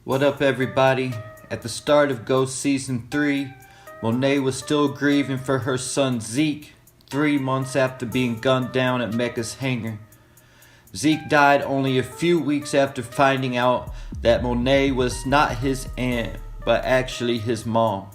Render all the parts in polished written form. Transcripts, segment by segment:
What up, everybody? At the start of Ghost Season 3, Monet was still grieving for her son Zeke 3 months after being gunned down at Mecca's hangar. Zeke died only a few weeks after finding out that Monet was not his aunt, but actually his mom.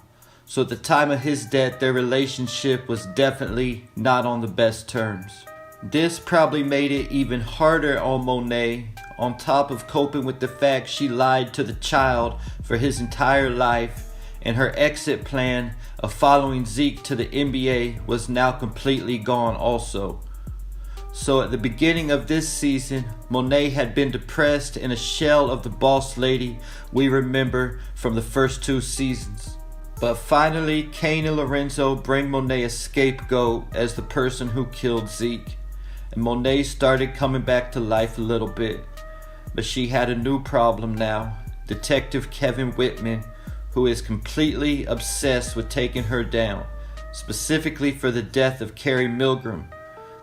So at the time of his death, their relationship was definitely not on the best terms. This probably made it even harder on Monet, on top of coping with the fact she lied to the child for his entire life, and her exit plan of following Zeke to the NBA was now completely gone also. So at the beginning of this season, Monet had been depressed in a shell of the boss lady we remember from the first 2 seasons. But finally, Kane and Lorenzo bring Monet a scapegoat as the person who killed Zeke, and Monet started coming back to life a little bit. But she had a new problem now. Detective Kevin Whitman, who is completely obsessed with taking her down, specifically for the death of Carrie Milgram,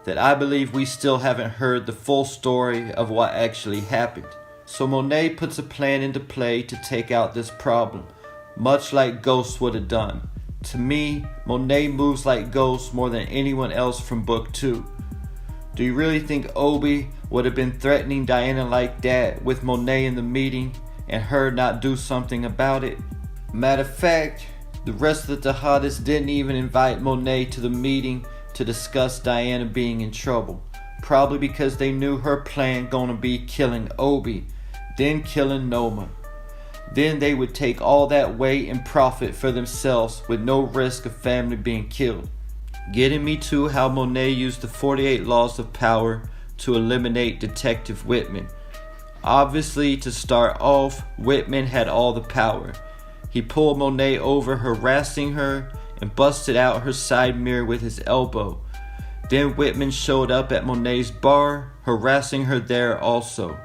that I believe we still haven't heard the full story of what actually happened. So Monet puts a plan into play to take out this problem, much like Ghost would have done. To me, Monet moves like Ghost more than anyone else from Book 2. Do you really think Obi would have been threatening Diana like that with Monet in the meeting and her not do something about it? Matter of fact, the rest of the Tejadas didn't even invite Monet to the meeting to discuss Diana being in trouble, probably because they knew her plan gonna be killing Obi, then killing Noma. Then they would take all that weight and profit for themselves with no risk of family being killed. Getting me to how Monet used the 48 laws of power to eliminate Detective Whitman. Obviously, to start off, Whitman had all the power. He pulled Monet over, harassing her, and busted out her side mirror with his elbow. Then Whitman showed up at Monet's bar, harassing her there also.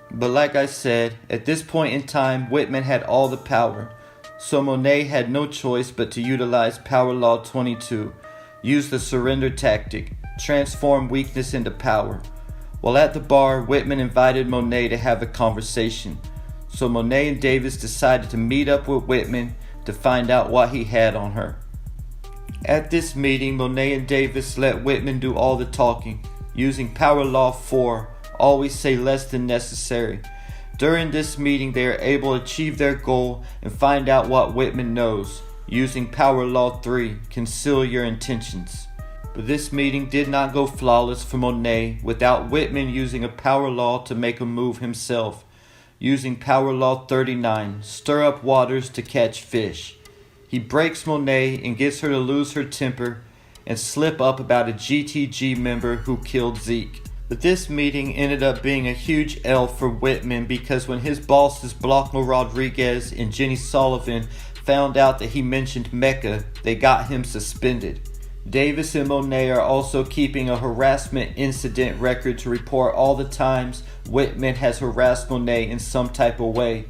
But like I said, at this point in time, Whitman had all the power. So Monet had no choice but to utilize Power Law 22, use the surrender tactic, transform weakness into power. While at the bar, Whitman invited Monet to have a conversation. So Monet and Davis decided to meet up with Whitman to find out what he had on her. At this meeting, Monet and Davis let Whitman do all the talking, using Power Law 4, always say less than necessary. During this meeting, they are able to achieve their goal and find out what Whitman knows, using Power Law 3, conceal your intentions. But this meeting did not go flawless for Monet without Whitman using a Power Law to make a move himself, using Power Law 39, stir up waters to catch fish. He breaks Monet and gets her to lose her temper and slip up about a GTG member who killed Zeke. But this meeting ended up being a huge L for Whitman because when his bosses Blockmo Rodriguez and Jenny Sullivan found out that he mentioned Mecca, they got him suspended. Davis and Monet are also keeping a harassment incident record to report all the times Whitman has harassed Monet in some type of way.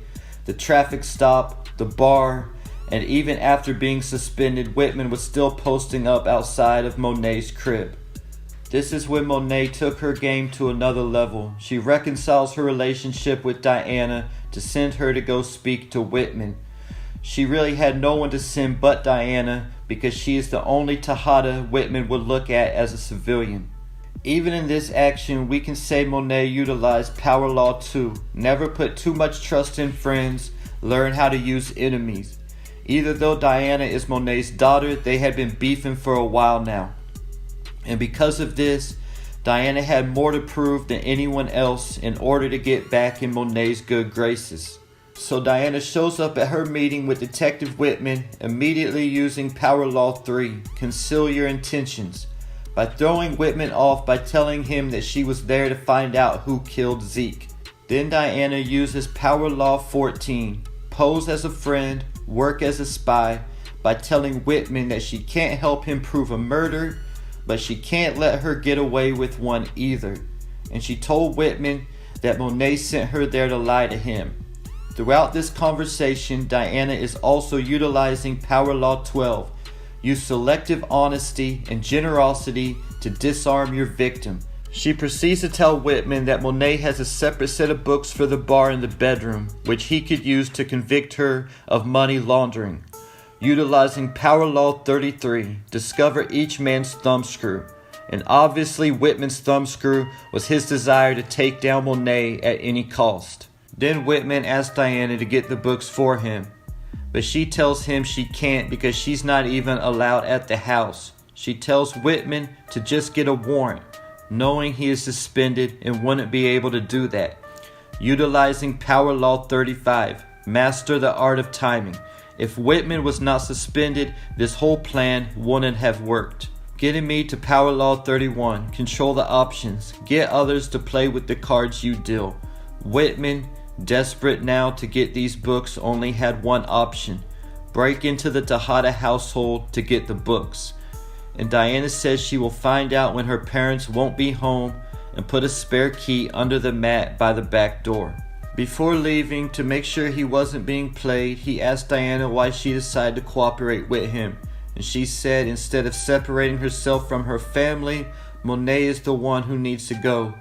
The traffic stop, the bar, and even after being suspended, Whitman was still posting up outside of Monet's crib. This is when Monet took her game to another level. She reconciles her relationship with Diana to send her to go speak to Whitman. She really had no one to send but Diana because she is the only Tejada Whitman would look at as a civilian. Even in this action, we can say Monet utilized Power Law 2. Never put too much trust in friends, learn how to use enemies. Either though Diana is Monet's daughter, they had been beefing for a while now. And because of this, Diana had more to prove than anyone else in order to get back in Monet's good graces. So Diana shows up at her meeting with Detective Whitman, immediately using Power Law 3, conceal your intentions, by throwing Whitman off by telling him that she was there to find out who killed Zeke. Then Diana uses Power Law 14, pose as a friend, work as a spy, by telling Whitman that she can't help him prove a murder, but she can't let her get away with one either. And she told Whitman that Monet sent her there to lie to him. Throughout this conversation, Diana is also utilizing Power Law 12. Use selective honesty and generosity to disarm your victim. She proceeds to tell Whitman that Monet has a separate set of books for the bar in the bedroom, which he could use to convict her of money laundering. Utilizing Power Law 33, discover each man's thumbscrew. And obviously Whitman's thumbscrew was his desire to take down Monet at any cost. Then Whitman asks Diana to get the books for him, but she tells him she can't because she's not even allowed at the house. She tells Whitman to just get a warrant, knowing he is suspended and wouldn't be able to do that. Utilizing Power Law 35, master the art of timing. If Whitman was not suspended, this whole plan wouldn't have worked. Getting me to Power Law 31, control the options, get others to play with the cards you deal. Whitman, desperate now to get these books, only had one option: break into the Tejada household to get the books. And Diana says she will find out when her parents won't be home and put a spare key under the mat by the back door. Before leaving, to make sure he wasn't being played, he asked Diana why she decided to cooperate with him. And she said instead of separating herself from her family, Monet is the one who needs to go.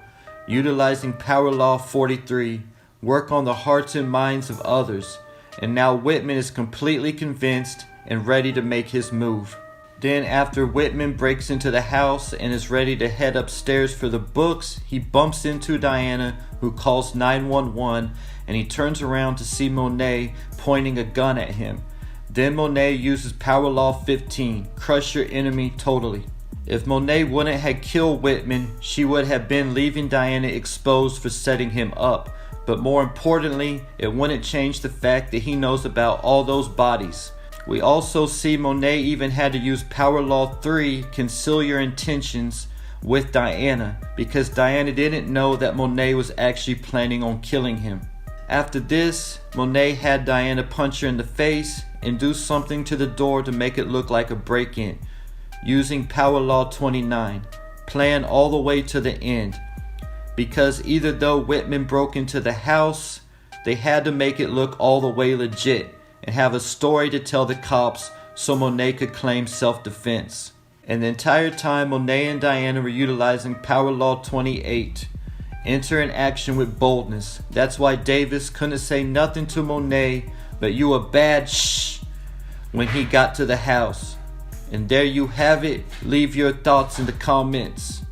Utilizing Power Law 43, work on the hearts and minds of others. And now Whitman is completely convinced and ready to make his move. Then after Whitman breaks into the house and is ready to head upstairs for the books, he bumps into Diana, who calls 911, and he turns around to see Monet pointing a gun at him. Then Monet uses Power Law 15, crush your enemy totally. If Monet wouldn't have killed Whitman, she would have been leaving Diana exposed for setting him up. But more importantly, it wouldn't change the fact that he knows about all those bodies. We also see Monet even had to use Power Law 3, conceal your intentions, with Diana, because Diana didn't know that Monet was actually planning on killing him. After this, Monet had Diana punch her in the face and do something to the door to make it look like a break-in, using Power Law 29, plan all the way to the end. Because either though Whitman broke into the house, they had to make it look all the way legit and have a story to tell the cops so Monet could claim self-defense. And the entire time Monet and Diana were utilizing Power Law 28. Enter in action with boldness. That's why Davis couldn't say nothing to Monet but "you a bad shh" when he got to the house. And there you have it. Leave your thoughts in the comments.